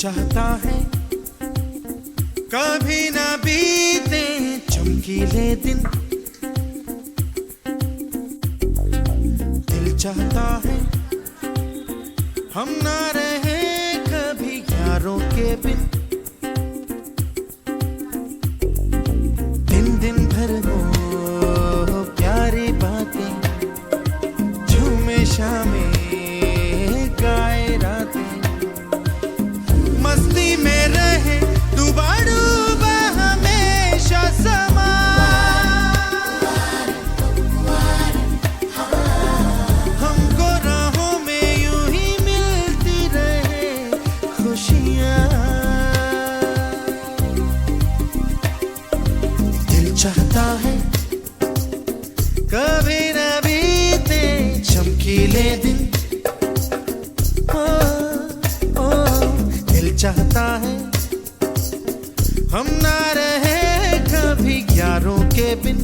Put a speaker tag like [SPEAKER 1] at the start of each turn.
[SPEAKER 1] चाहता है कभी ना बीते चमकीले दिन। दिल चाहता है हम ना रहे कभी यारों के बिन। दिन दिन भर हो प्यारी बातें, झूमे शामें गाए रातें, मस्ती में रहे डूबा हमेशा समा। हमको राहों में यूं ही मिलती रहे खुशियाँ। दिल चाहता है कभी न बीते चमकीले दिन। चाहता है हम ना रहे कभी यारों के बिन।